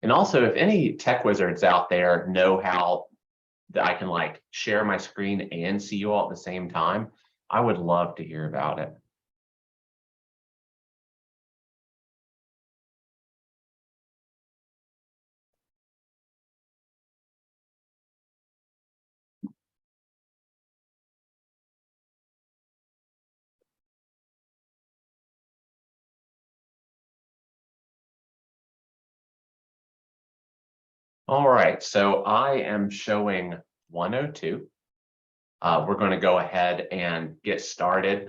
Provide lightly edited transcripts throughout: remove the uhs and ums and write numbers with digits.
And also, if any tech wizards out there know how that I can like share my screen and see you all at the same time, I would love to hear about it. All right, so I am showing 102. We're going to go ahead and get started.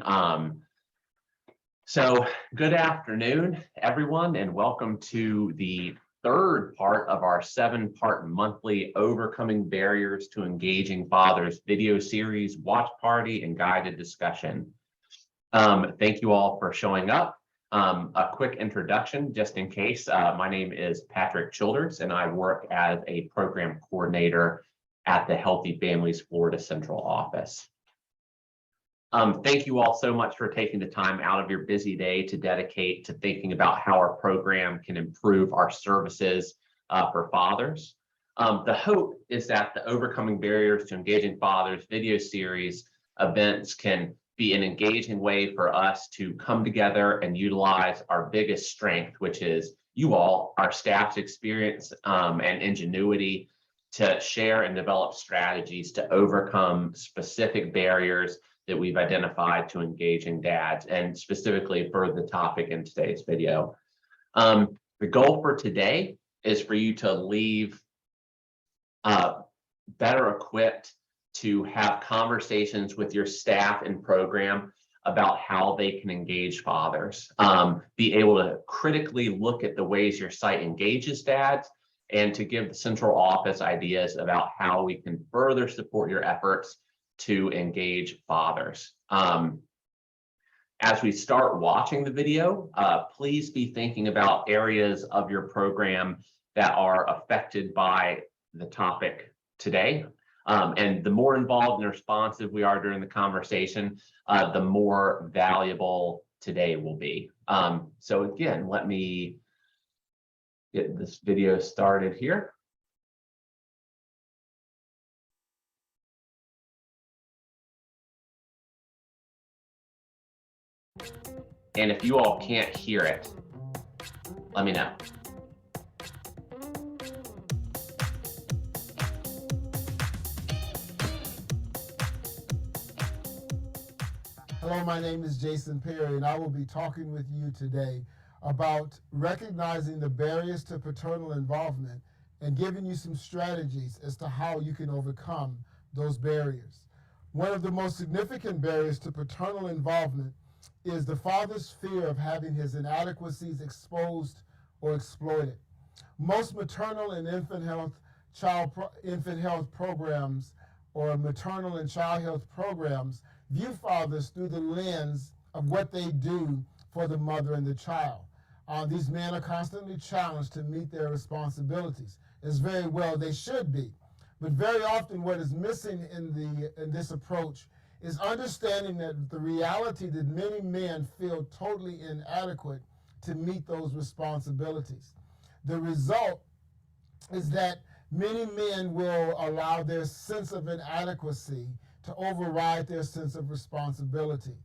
So good afternoon, everyone, and welcome to the third part of our 7-part monthly Overcoming Barriers to Engaging Fathers video series, watch party, and guided discussion. Thank you all for showing up. A quick introduction, just in case. My name is Patrick Childers, and I work as a program coordinator at the Healthy Families Florida Central Office. Thank you all so much for taking the time out of your busy day to dedicate to thinking about how our program can improve our services for fathers. The hope is that the Overcoming Barriers to Engaging Fathers video series events can be an engaging way for us to come together and utilize our biggest strength, which is you all, our staff's experience and ingenuity, to share and develop strategies to overcome specific barriers that we've identified to engaging dads, and specifically for the topic in today's video. The goal for today is for you to leave better equipped to have conversations with your staff and program about how they can engage fathers, be able to critically look at the ways your site engages dads, and to give the central office ideas about how we can further support your efforts to engage fathers. As we start watching the video, please be thinking about areas of your program that are affected by the topic today. And the more involved and responsive we are during the conversation, the more valuable today will be. So again, let me get this video started here. And if you all can't hear it, let me know. Hello, my name is Jason Perry, and I will be talking with you today about recognizing the barriers to paternal involvement and giving you some strategies as to how you can overcome those barriers. One of the most significant barriers to paternal involvement is the father's fear of having his inadequacies exposed or exploited. Most maternal and infant health programs or maternal and child health programs view fathers through the lens of what they do for the mother and the child. These men are constantly challenged to meet their responsibilities, as very well they should be. But very often what is missing in this approach is understanding that the reality that many men feel totally inadequate to meet those responsibilities. The result is that many men will allow their sense of inadequacy to override their sense of responsibility.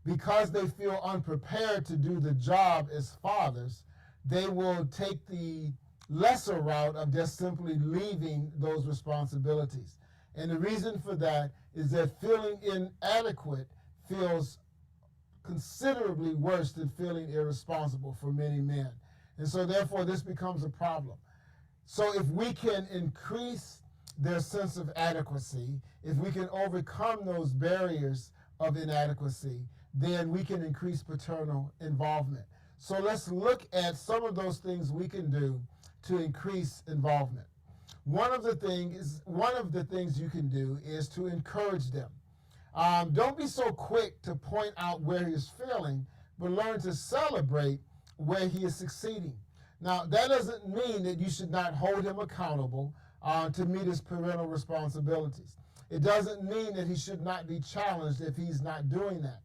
Because they feel unprepared to do the job as fathers, they will take the lesser route of just simply leaving those responsibilities. And the reason for that is that feeling inadequate feels considerably worse than feeling irresponsible for many men. And so therefore this becomes a problem. So if we can increase their sense of adequacy, if we can overcome those barriers of inadequacy, then we can increase paternal involvement. So let's look at some of those things we can do to increase involvement. One of the things you can do is to encourage them. Don't be so quick to point out where he's failing, but learn to celebrate where he is succeeding. Now, that doesn't mean that you should not hold him accountable to meet his parental responsibilities. It doesn't mean that he should not be challenged if he's not doing that.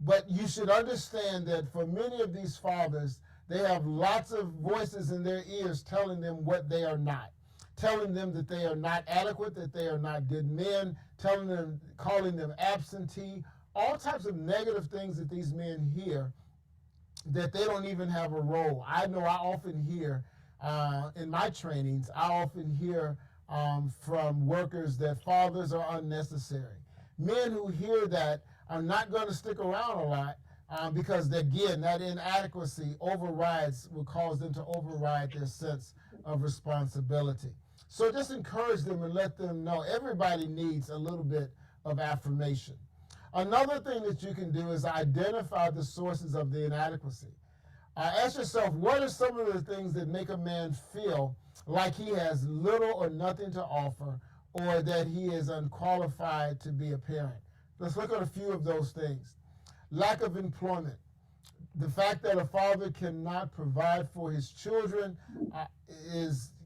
But you should understand that for many of these fathers, They have lots of voices in their ears telling them what they are not, telling them that they are not adequate, that they are not good men, telling them, calling them absentee, all types of negative things that these men hear, that they don't even have a role. I know I often hear in my trainings, I often hear from workers that fathers are unnecessary. Men who hear that are not going to stick around a lot because, again, that inadequacy will cause them to override their sense of responsibility. So just encourage them and let them know everybody needs a little bit of affirmation. Another thing that you can do is identify the sources of the inadequacy. Ask yourself, what are some of the things that make a man feel like he has little or nothing to offer, or that he is unqualified to be a parent? Let's look at a few of those things. Lack of employment. The fact that a father cannot provide for his children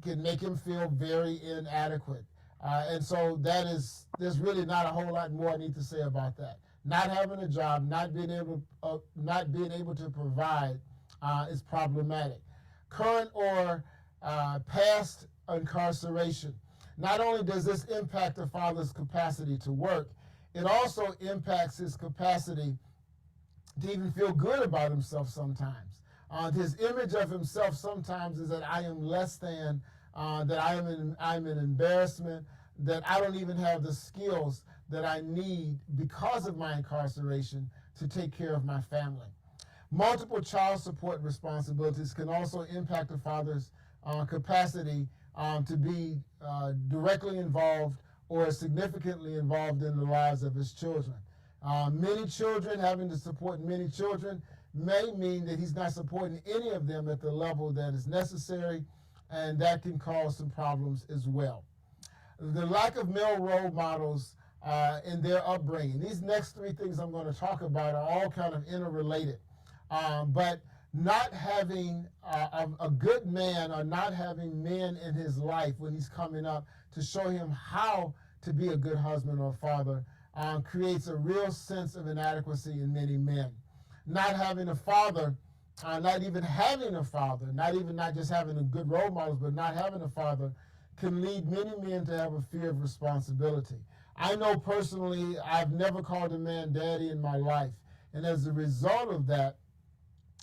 can make him feel very inadequate. And so there's really not a whole lot more I need to say about that. Not having a job, not being able to provide is problematic. Current or past incarceration. Not only does this impact a father's capacity to work, it also impacts his capacity to even feel good about himself sometimes. His image of himself sometimes is that I am less than, that I'm an embarrassment, that I don't even have the skills that I need because of my incarceration to take care of my family. Multiple child support responsibilities can also impact a father's capacity to be directly involved or significantly involved in the lives of his children. Many children, having to support many children, may mean that he's not supporting any of them at the level that is necessary, and that can cause some problems as well. The lack of male role models in their upbringing. These next three things I'm going to talk about are all kind of interrelated. But not having a good man, or not having men in his life when he's coming up to show him how to be a good husband or father creates a real sense of inadequacy in many men. Not having a father, not even having a father, not just having a good role models, but not having a father can lead many men to have a fear of responsibility. I know personally, I've never called a man daddy in my life. And as a result of that,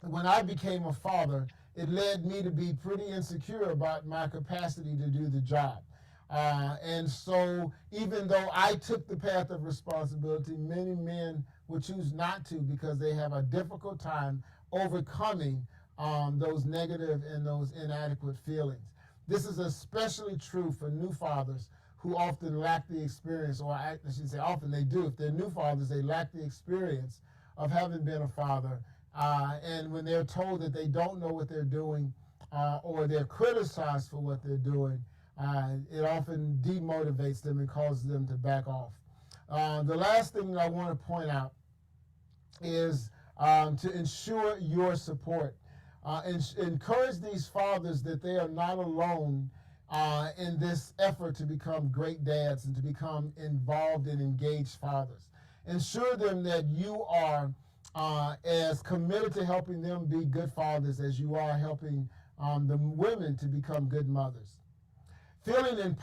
when I became a father, it led me to be pretty insecure about my capacity to do the job. And so even though I took the path of responsibility, many men would choose not to because they have a difficult time overcoming those negative and those inadequate feelings. This is especially true for new fathers who often lack the experience, or I should say often they do. If they're new fathers, they lack the experience of having been a father. And when they're told that they don't know what they're doing or they're criticized for what they're doing, it often demotivates them and causes them to back off. The last thing that I want to point out is to ensure your support. Encourage these fathers that they are not alone in this effort to become great dads and to become involved and engaged fathers. Ensure them that you are as committed to helping them be good fathers as you are helping the women to become good mothers. Feeling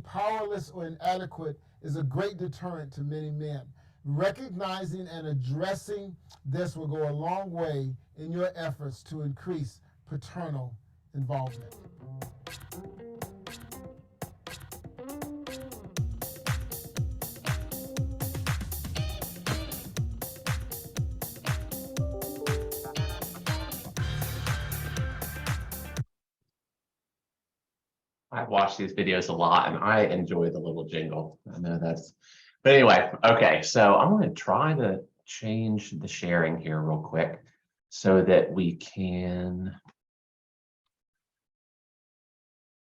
powerless or inadequate is a great deterrent to many men. Recognizing and addressing this will go a long way in your efforts to increase paternal involvement. I watch these videos a lot and I enjoy the little jingle. I know that's, but anyway, okay. So I'm going to try to change the sharing here real quick so that we can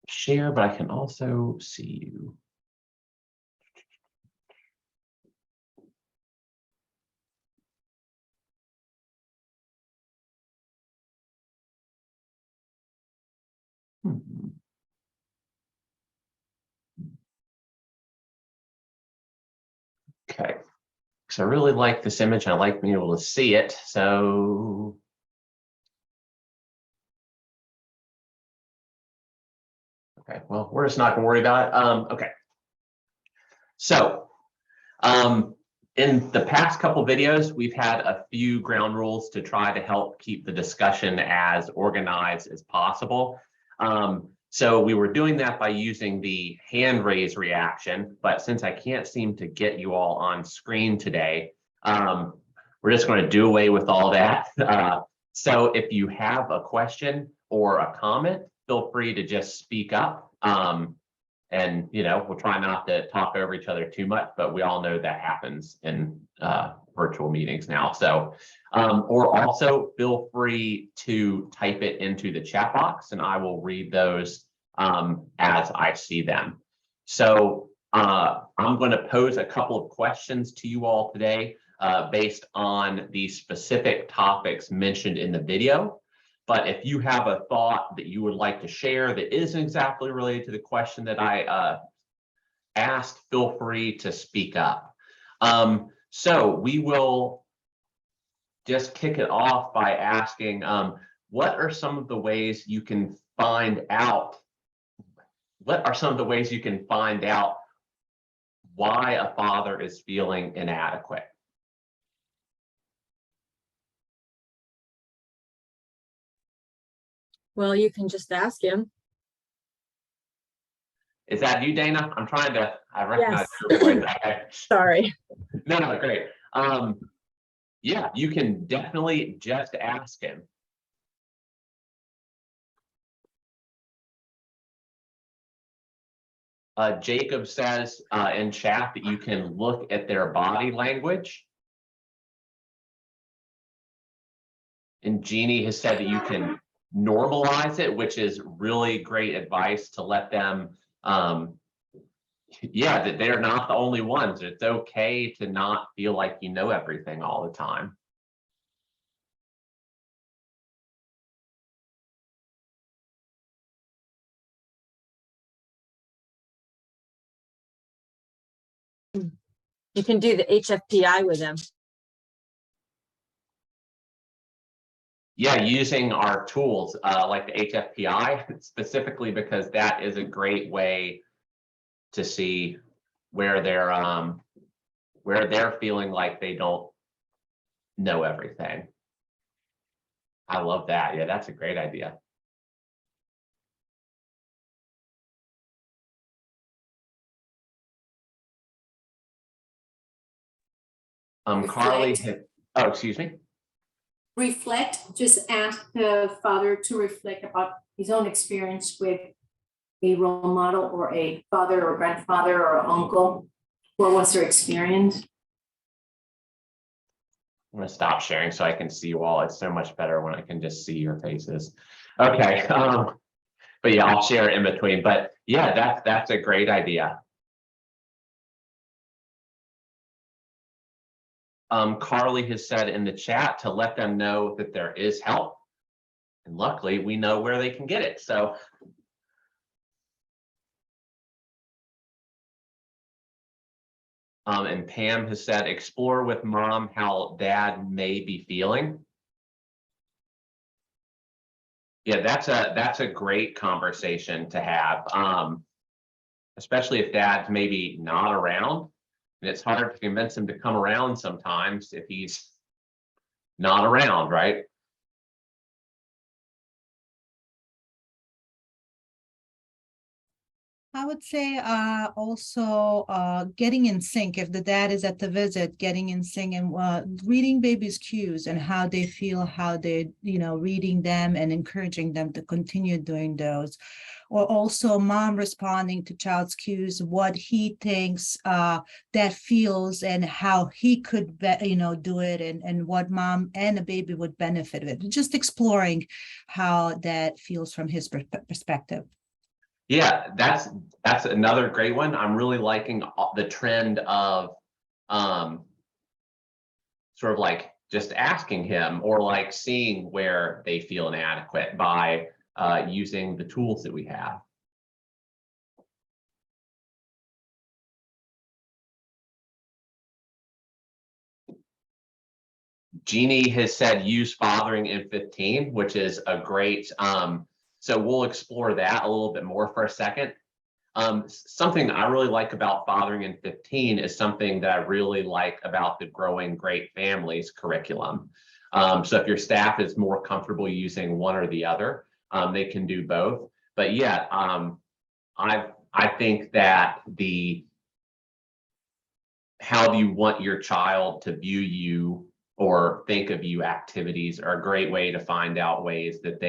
share, but I can also see you. Okay, because I really like this image. I like being able to see it. So Okay, well, we're just not gonna worry about it. Okay. So, in the past couple videos, we've had a few ground rules to try to help keep the discussion as organized as possible. So we were doing that by using the hand raise reaction, but since I can't seem to get you all on screen today, we're just going to do away with all that. So if you have a question or a comment, feel free to just speak up. And we'll try not to talk over each other too much, but we all know that happens in virtual meetings now. So, or also feel free to type it into the chat box, and I will read those as I see them. So I'm going to pose a couple of questions to you all today based on the specific topics mentioned in the video. But if you have a thought that you would like to share that isn't exactly related to the question that I asked, feel free to speak up. So we will just kick it off by asking, what are some of the ways you can find out? What are some of the ways you can find out why a father is feeling inadequate? Well, you can just ask him. Is that you, Dana? I'm trying to, I recognize Yes. your voice. Okay. Sorry. No, great. Yeah, you can definitely just ask him. Jacob says in chat that you can look at their body language. And Jeannie has said that you can normalize it, which is really great advice to let them, yeah, that they're not the only ones. It's okay to not feel like you know everything all the time. You can do the HFPI with them. Yeah, using our tools like the HFPI specifically, because that is a great way to see where they're feeling like they don't know everything. I love that. Yeah, that's a great idea. Carly, oh, excuse me. Reflect, just ask the father to reflect about his own experience with a role model or a father or grandfather or uncle. What was their experience? I'm going to stop sharing so I can see you all. It's so much better when I can just see your faces. Okay. But yeah, I'll share it in between. But yeah, that's a great idea. Carly has said in the chat to let them know that there is help. And luckily, we know where they can get it. So and Pam has said, explore with mom how dad may be feeling. Yeah, that's a great conversation to have, especially if dad's maybe not around. And it's hard to convince him to come around sometimes if he's not around, right? I would say also getting in sync. If the dad is at the visit, getting in sync and reading baby's cues and how they feel, how they, reading them and encouraging them to continue doing those. Or also mom responding to child's cues, what he thinks that feels and how he could, do it and what mom and the baby would benefit with. Just exploring how that feels from his perspective. Yeah, that's another great one. I'm really liking the trend of sort of like just asking him or like seeing where they feel inadequate by using the tools that we have. Jeannie has said use fathering in 15, which is a great So we'll explore that a little bit more for a second. Something I really like about Fathering in 15 is something that I really like about the Growing Great Families curriculum. So if your staff is more comfortable using one or the other, they can do both. But yeah, I think that how do you want your child to view you or think of you activities are a great way to find out ways that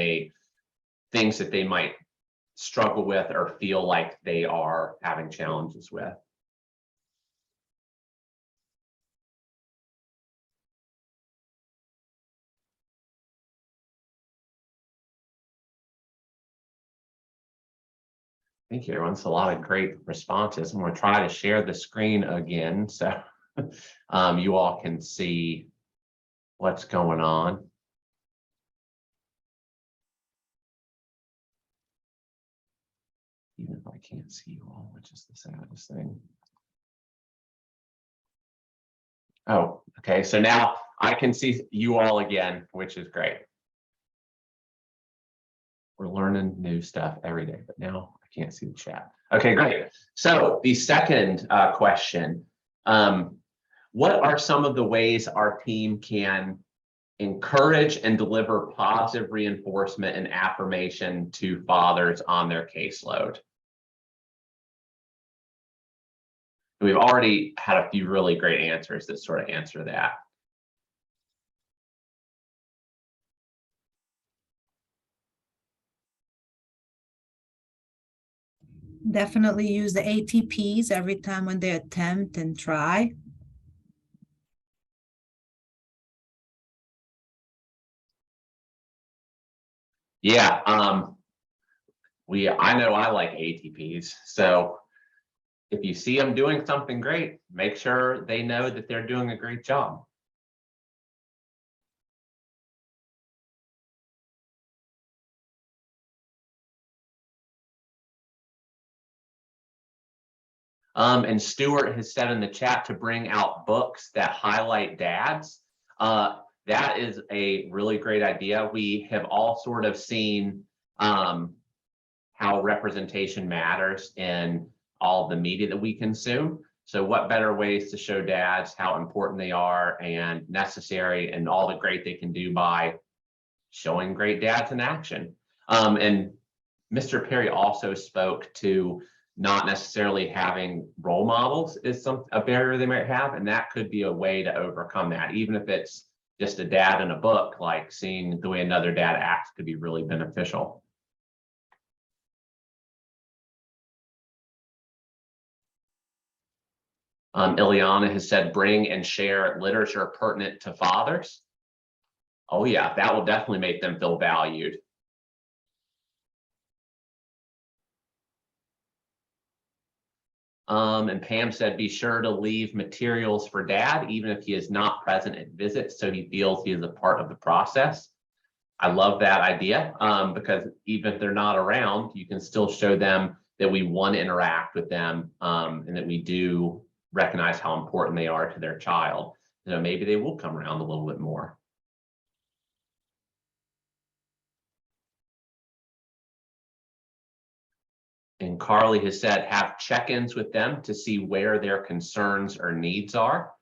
things that they might struggle with or feel like they are having challenges with. Thank you, everyone. It's a lot of great responses. I'm going to try to share the screen again so you all can see what's going on. Even if I can't see you all, which is the saddest thing. Oh, okay. So now I can see you all again, which is great. We're learning new stuff every day, but now I can't see the chat. Okay, great. So the second question, what are some of the ways our team can encourage and deliver positive reinforcement and affirmation to fathers on their caseload? We've already had a few really great answers that sort of answer that. Definitely use the ATPs every time when they attempt and try. Yeah, I know I like ATPs. So if you see them doing something great, make sure they know that they're doing a great job. And Stuart has said in the chat to bring out books that highlight dads. That is a really great idea. We have all sort of seen how representation matters in all the media that we consume. So what better ways to show dads how important they are and necessary and all the great they can do by showing great dads in action. And Mr. Perry also spoke to not necessarily having role models is a barrier they might have, and that could be a way to overcome that. Even if it's just a dad in a book, like seeing the way another dad acts could be really beneficial. Ileana has said, bring and share literature pertinent to fathers. Oh yeah, that will definitely make them feel valued. And Pam said, be sure to leave materials for dad, even if he is not present at visits, so he feels he is a part of the process. I love that idea because even if they're not around, you can still show them that we want to interact with them and that we do recognize how important they are to their child. You know, maybe they will come around a little bit more. And Carly has said, have check-ins with them to see where their concerns or needs are.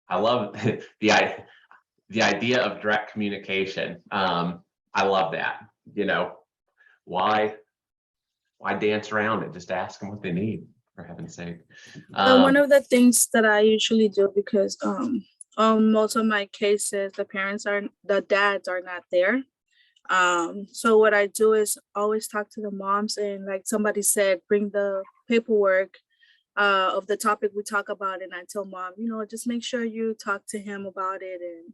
I love the idea of direct communication. I love that. You know, why dance around it? Just ask them what they need, for heaven's sake. One of the things that I usually do, because on most of my cases, the dads are not there. So what I do is always talk to the moms, and like somebody said, bring the paperwork of the topic we talk about, and I tell mom, you know, just make sure you talk to him about it. And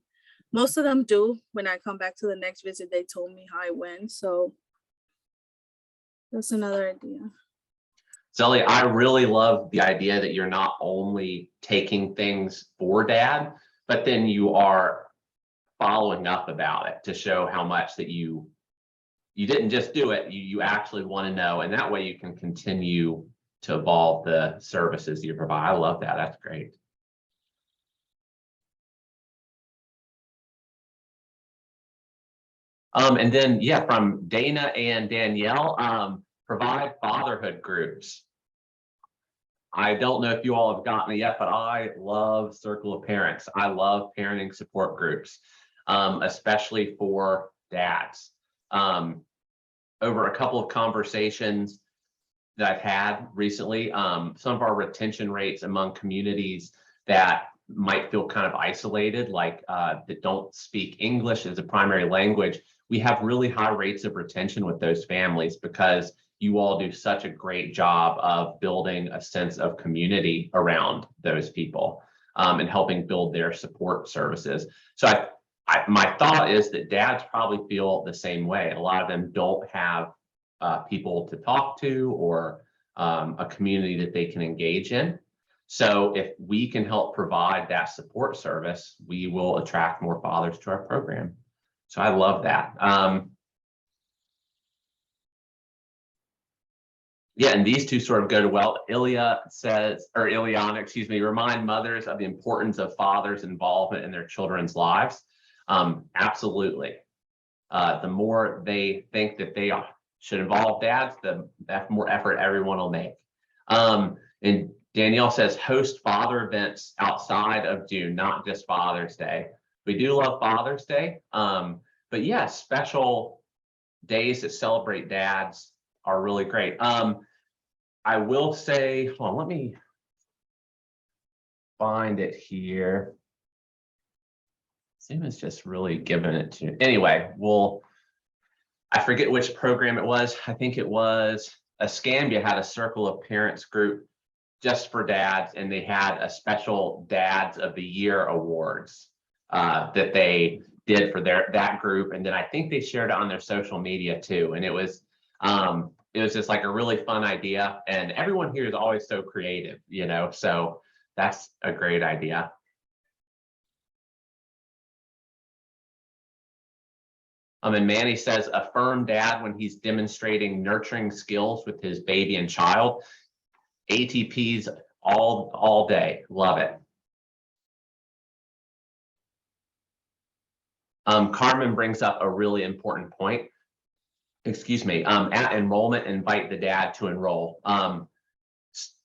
most of them do. When I come back to the next visit, they told me how it went. So that's another idea. Zelly, I really love the idea that you're not only taking things for dad, but then you are following up about it to show how much that you didn't just do it, you actually want to know, and that way you can continue to evolve the services you provide. I love that. That's great. And then, yeah, from Dana and Danielle, provide fatherhood groups. I don't know if you all have gotten it yet, but I love Circle of Parents. I love parenting support groups, especially for dads. Over a couple of conversations that I've had recently, some of our retention rates among communities that might feel kind of isolated, like that don't speak English as a primary language, we have really high rates of retention with those families because you all do such a great job of building a sense of community around those people and helping build their support services. So my thought is that dads probably feel the same way. A lot of them don't have people to talk to or a community that they can engage in. So if we can help provide that support service, we will attract more fathers to our program. So I love that. Yeah, and these two sort of go to well. Ileana, excuse me, remind mothers of the importance of fathers' involvement in their children's lives. Absolutely. The more they think that they should involve dads, the more effort everyone will make. And Danielle says host father events outside of June, not just Father's Day. We do love Father's Day, but yeah, special days that celebrate dads are really great. I will say, hold on, let me find it here. Zoom is just really giving it to. Anyway, I forget which program it was. I think it was Escambia had a Circle of Parents group just for dads, and they had a special Dads of the Year awards that they did for that group, and then I think they shared it on their social media too. And it was just like a really fun idea, and everyone here is always so creative, so that's a great idea. And Manny says, affirm dad when he's demonstrating nurturing skills with his baby and child. ATPs all day, love it. Carmen brings up a really important point. Excuse me, at enrollment, invite the dad to enroll.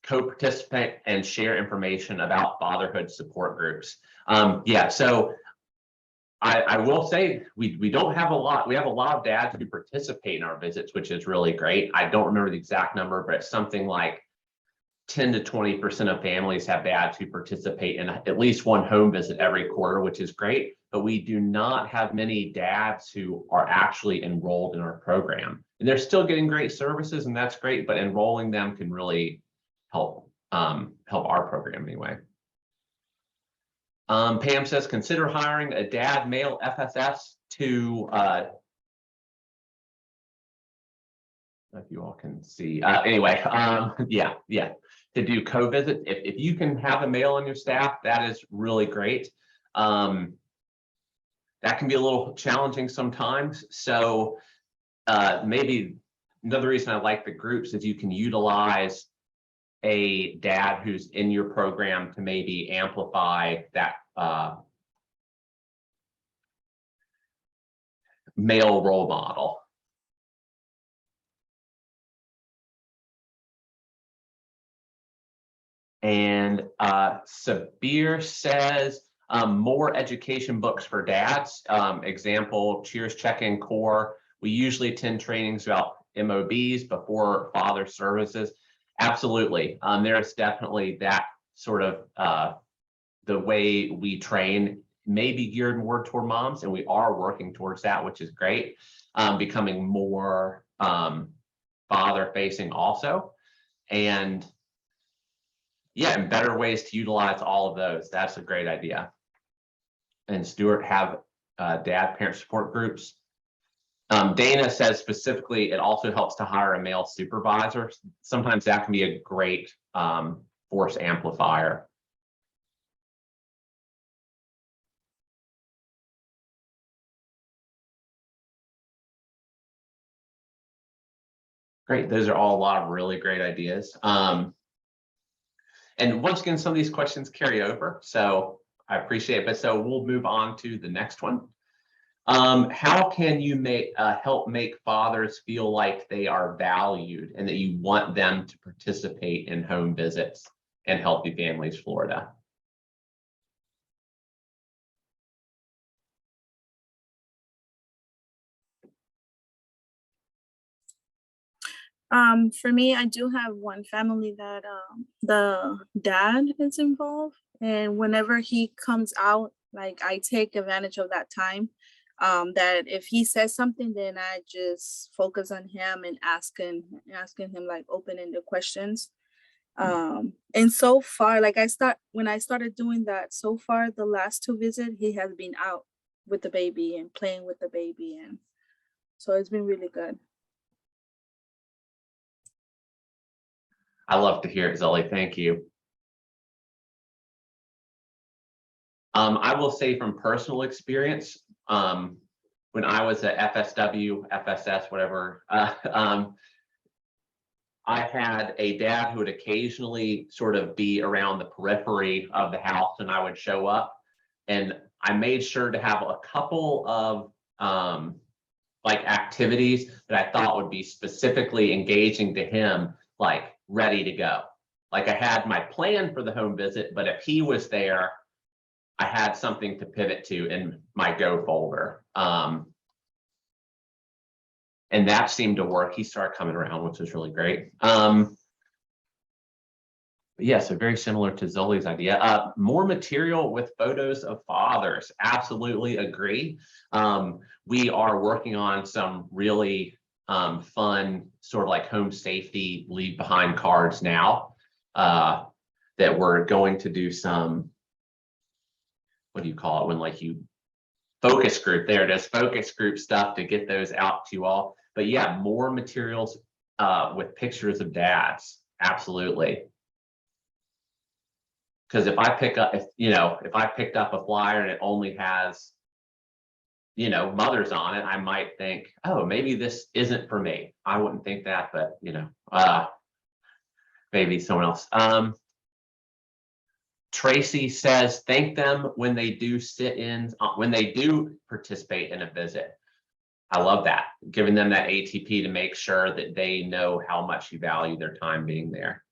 Co-participate and share information about fatherhood support groups. Yeah, so I will say we don't have a lot. We have a lot of dads who participate in our visits, which is really great. I don't remember the exact number, but it's something like 10 to 20% of families have dads who participate in at least one home visit every quarter, which is great. But we do not have many dads who are actually enrolled in our program. And they're still getting great services, and that's great, but enrolling them can really help our program anyway. Pam says, consider hiring a dad male FSS to, if you all can see, anyway, yeah, to do co-visits. If you can have a male on your staff, that is really great. That can be a little challenging sometimes. So maybe another reason I like the groups is you can utilize a dad who's in your program to maybe amplify that male role model. And Sabir says more education books for dads. Example, Cheers Check-In Core. We usually attend trainings about MOBs before father services. Absolutely. There's definitely that sort of the way we train may be geared more toward moms, and we are working towards that, which is great. Becoming more father facing also. And yeah, and better ways to utilize all of those. That's a great idea. And Stuart, have dad parent support groups. Dana says specifically, it also helps to hire a male supervisor. Sometimes that can be a great force amplifier. Great, those are all a lot of really great ideas. And once again, some of these questions carry over, so I appreciate it. But so we'll move on to the next one. How can you help make fathers feel like they are valued and that you want them to participate in home visits and Healthy Families Florida? For me, I do have one family that the dad is involved, and whenever he comes out, like I take advantage of that time. That if he says something, then I just focus on him and asking him like open-ended questions. And so far, like when I started doing that, so far the last two visits, he has been out with the baby and playing with the baby, and so it's been really good. I love to hear it, Zoe. Thank you. I will say from personal experience, when I was at FSW, FSS, whatever, I had a dad who would occasionally sort of be around the periphery of the house, and I would show up, and I made sure to have a couple of like activities that I thought would be specifically engaging to him, like ready to go. Like I had my plan for the home visit, but if he was there, I had something to pivot to in my go folder. And that seemed to work. He started coming around, which was really great. But yeah, so very similar to Zoli's idea. More material with photos of fathers. Absolutely agree. We are working on some really fun sort of like home safety leave behind cards now that we're going to do some, what do you call it when like you focus group, there it is, focus group stuff to get those out to you all. But yeah, more materials with pictures of dads. Absolutely. Because if I pick up, if I picked up a flyer and it only has, mothers on it, I might think, oh, maybe this isn't for me. I wouldn't think that, but maybe someone else. Tracy says, thank them when they do sit-ins, when they do participate in a visit. I love that, giving them that ATP to make sure that they know how much you value their time being there.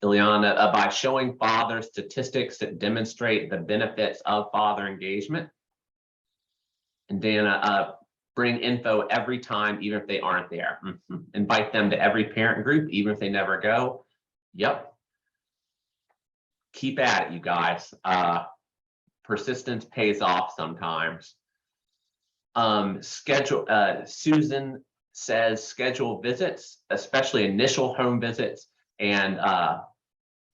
Ileana, by showing fathers statistics that demonstrate the benefits of father engagement. And Dana, bring info every time, even if they aren't there. Invite them to every parent group, even if they never go. Yep. Keep at it, you guys. Persistence pays off sometimes. Susan says schedule visits, especially initial home visits and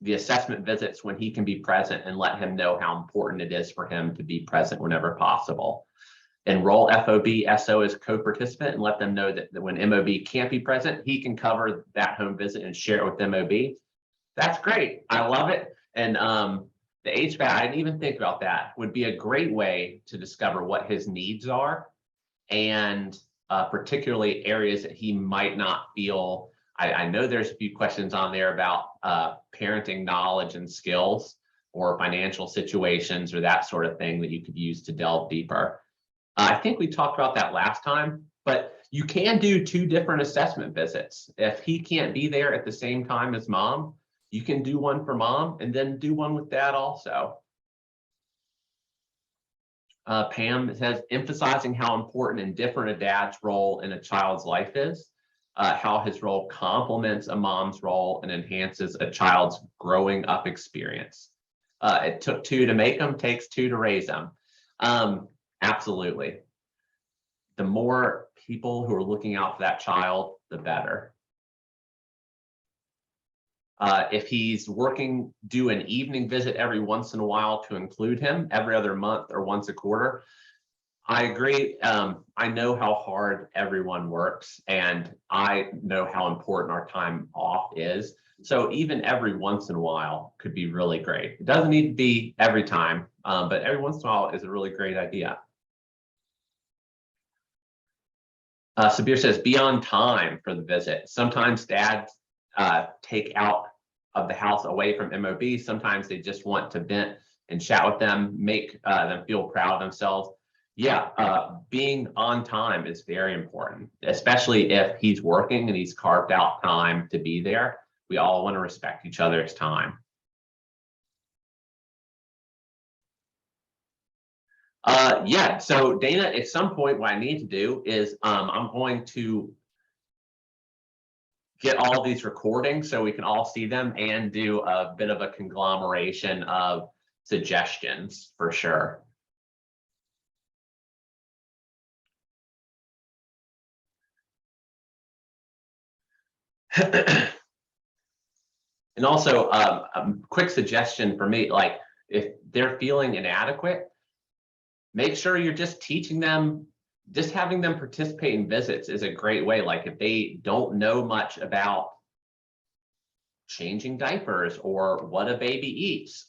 the assessment visits when he can be present, and let him know how important it is for him to be present whenever possible. Enroll FOB SO as co-participant and let them know that when MOB can't be present, he can cover that home visit and share it with MOB. That's great. I love it. And the HVAC, I didn't even think about that, would be a great way to discover what his needs are, and particularly areas that he might not feel. I know there's a few questions on there about parenting knowledge and skills or financial situations or that sort of thing that you could use to delve deeper. I think we talked about that last time, but you can do 2 different assessment visits. If he can't be there at the same time as mom, you can do one for mom and then do one with dad also. Pam says, emphasizing how important and different a dad's role in a child's life is, how his role complements a mom's role and enhances a child's growing up experience. It took 2 to make them, takes 2 to raise them. Absolutely. The more people who are looking out for that child, the better. If he's working, do an evening visit every once in a while to include him every other month or once a quarter. I agree. I know how hard everyone works, and I know how important our time off is. So even every once in a while could be really great. It doesn't need to be every time, but every once in a while is a really great idea. Sabir says, be on time for the visit. Sometimes dads take out of the house away from MOB. Sometimes they just want to vent and chat with them, make them feel proud of themselves. Yeah, being on time is very important, especially if he's working and he's carved out time to be there. We all want to respect each other's time. Yeah, so Dana, at some point what I need to do is I'm going to get all these recordings so we can all see them and do a bit of a conglomeration of suggestions for sure. And also a quick suggestion for me, like if they're feeling inadequate, make sure you're just teaching them, just having them participate in visits is a great way. Like if they don't know much about changing diapers or what a baby eats,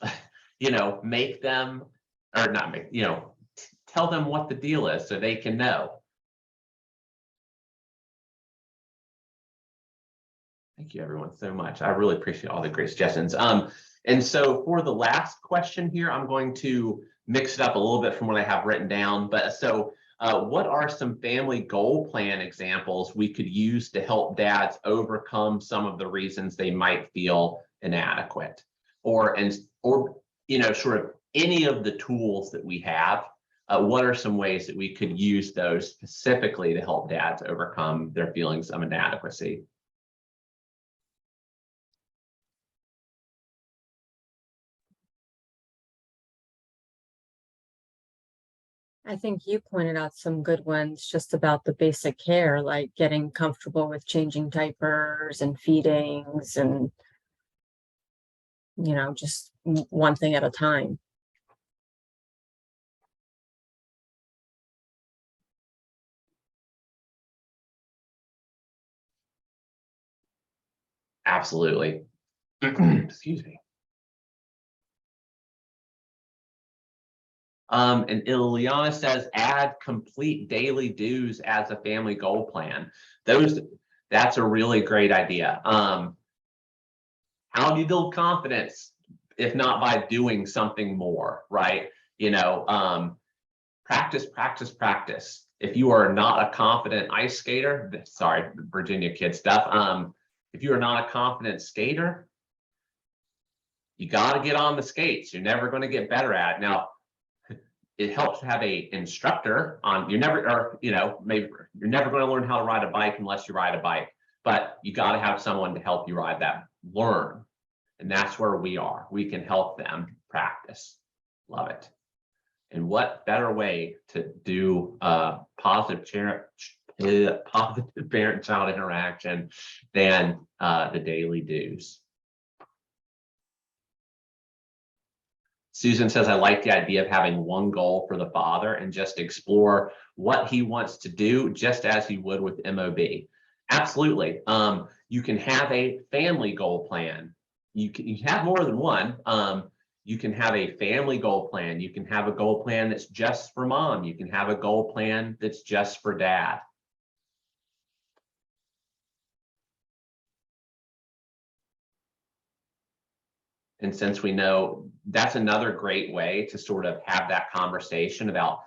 you know, make them, or not make, you know, tell them what the deal is so they can know. Thank you everyone so much. I really appreciate all the great suggestions. And so for the last question here, I'm going to mix it up a little bit from what I have written down. But so what are some family goal plan examples we could use to help dads overcome some of the reasons they might feel inadequate? Or you know, sort of any of the tools that we have, what are some ways that we could use those specifically to help dads overcome their feelings of inadequacy? I think you pointed out some good ones just about the basic care, like getting comfortable with changing diapers and feedings and, you know, just one thing at a time. Absolutely. Excuse me. And Ileana says, add complete daily dues as a family goal plan. That's a really great idea. How do you build confidence if not by doing something more, right? You know, practice, practice, practice. If you are not a confident ice skater, sorry, Virginia kid stuff. If you are not a confident skater, you got to get on the skates. You're never going to get better at it. Now, it helps to have a instructor on. You're never, or you know, maybe you're never going to learn how to ride a bike unless you ride a bike. But you got to have someone to help you ride that, learn, and that's where we are. We can help them practice. Love it. And what better way to do positive parent-child interaction than the daily dues? Susan says, I like the idea of having one goal for the father and just explore what he wants to do, just as he would with MOB. Absolutely. You can have a family goal plan. You have more than one. You can have a family goal plan. You can have a goal plan that's just for mom. You can have a goal plan that's just for dad. And since we know, that's another great way to sort of have that conversation about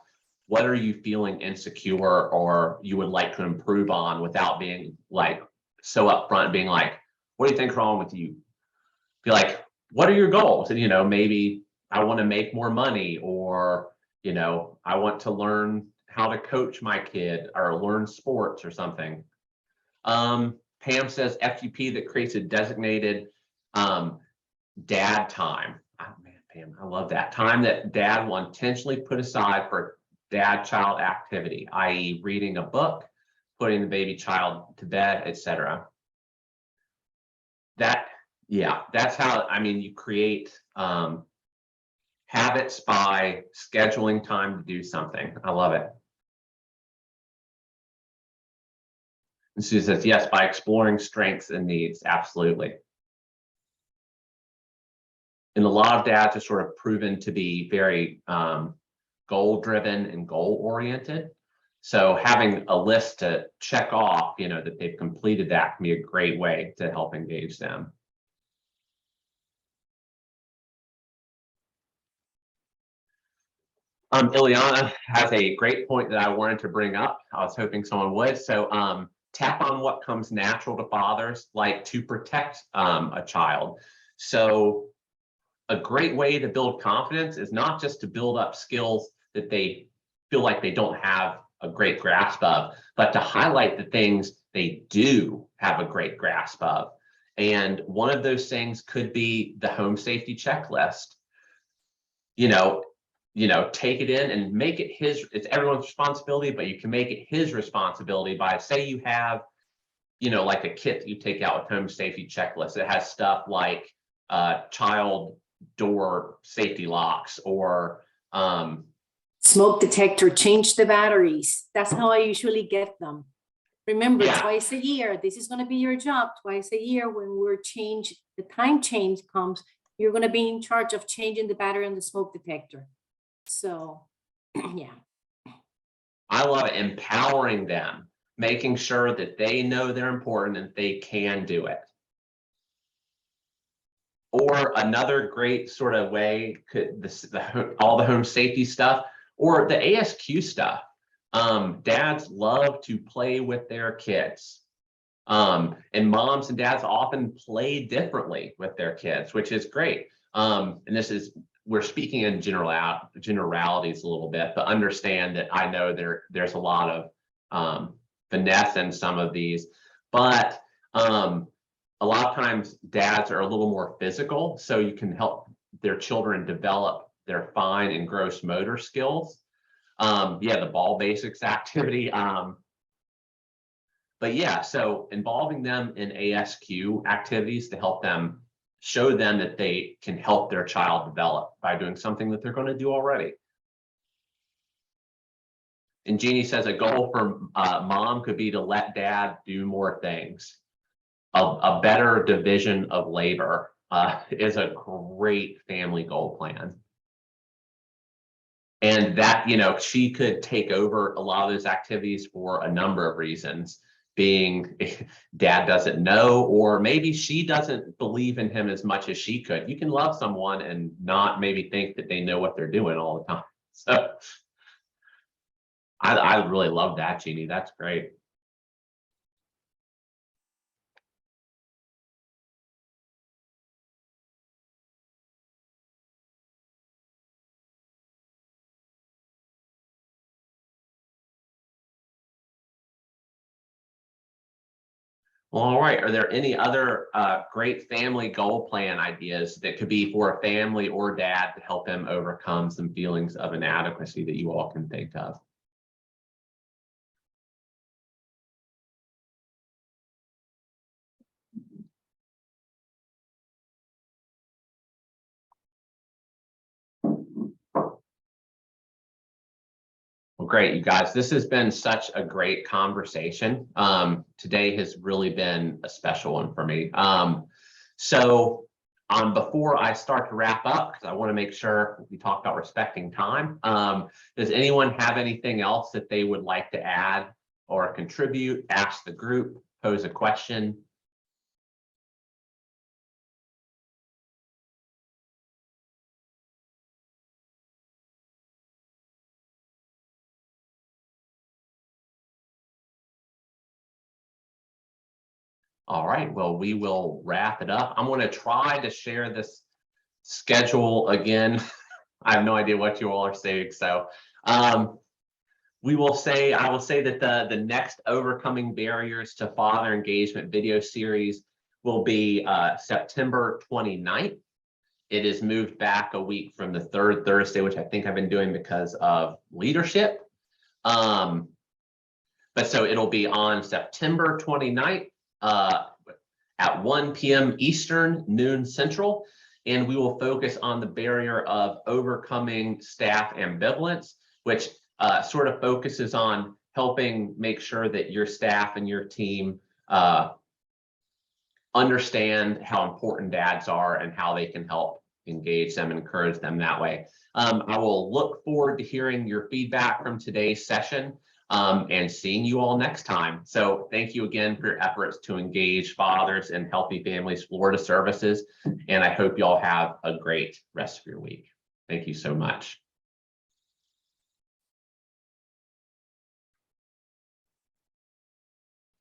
what are you feeling insecure or you would like to improve on without being like so upfront, being like, what do you think's wrong with you? Be like, what are your goals? And, you know, maybe I want to make more money, or, you know, I want to learn how to coach my kid or learn sports or something. Pam says FGP that creates a designated dad time. Oh man, Pam, I love that. Time that dad will intentionally put aside for dad-child activity, i.e. reading a book, putting the baby child to bed, etc. Yeah, that's how, I mean, you create habits by scheduling time to do something. I love it. And Sue says, yes, by exploring strengths and needs, absolutely. And a lot of dads are sort of proven to be very goal driven and goal oriented. So having a list to check off, you know, that they've completed that can be a great way to help engage them. Ileana has a great point that I wanted to bring up. I was hoping someone would. So tap on what comes natural to fathers, like to protect a child. So a great way to build confidence is not just to build up skills that they feel like they don't have a great grasp of, but to highlight the things they do have a great grasp of. And one of those things could be the home safety checklist. Take it in and make it it's everyone's responsibility, but you can make it his responsibility by, say you have, like a kit that you take out with home safety checklist. It has stuff like child door safety locks or smoke detector, change the batteries. That's how I usually get them. Remember, twice a year, this is going to be your job. Twice a year, when the time change comes, you're going to be in charge of changing the battery on the smoke detector. So, yeah. I love it. Empowering them, making sure that they know they're important and they can do it. Or another great sort of way could all the home safety stuff or the ASQ stuff. Dads love to play with their kids. And moms and dads often play differently with their kids, which is great. And we're speaking in generalities a little bit, but understand that I know there's a lot of finesse in some of these, but a lot of times dads are a little more physical, so you can help their children develop their fine and gross motor skills. The ball basics activity. But yeah, so involving them in ASQ activities to help them show them that they can help their child develop by doing something that they're going to do already. And Jeannie says a goal for mom could be to let dad do more things. A better division of labor is a great family goal plan. And that, she could take over a lot of those activities for a number of reasons, being dad doesn't know, or maybe she doesn't believe in him as much as she could. You can love someone and not maybe think that they know what they're doing all the time. So I really love that, Jeannie. That's great. Well, all right. Are there any other great family goal plan ideas that could be for a family or dad to help them overcome some feelings of inadequacy that you all can think of? Well, great, you guys. This has been such a great conversation. Today has really been a special one for me. Before I start to wrap up, because I want to make sure we talk about respecting time, does anyone have anything else that they would like to add or contribute, ask the group, pose a question? All right, well, we will wrap it up. I'm going to try to share this schedule again. I have no idea what you all are saying. So I will say that the next Overcoming Barriers to Father Engagement video series will be September 29th. It is moved back a week from the third Thursday, which I think I've been doing because of leadership. But so it'll be on September 29th. At 1 p.m. Eastern, noon Central, and we will focus on the barrier of overcoming staff ambivalence, which sort of focuses on helping make sure that your staff and your team understand how important dads are and how they can help engage them and encourage them that way. I will look forward to hearing your feedback from today's session. And seeing you all next time. So thank you again for your efforts to engage fathers in Healthy Families Florida services. And I hope you all have a great rest of your week. Thank you so much.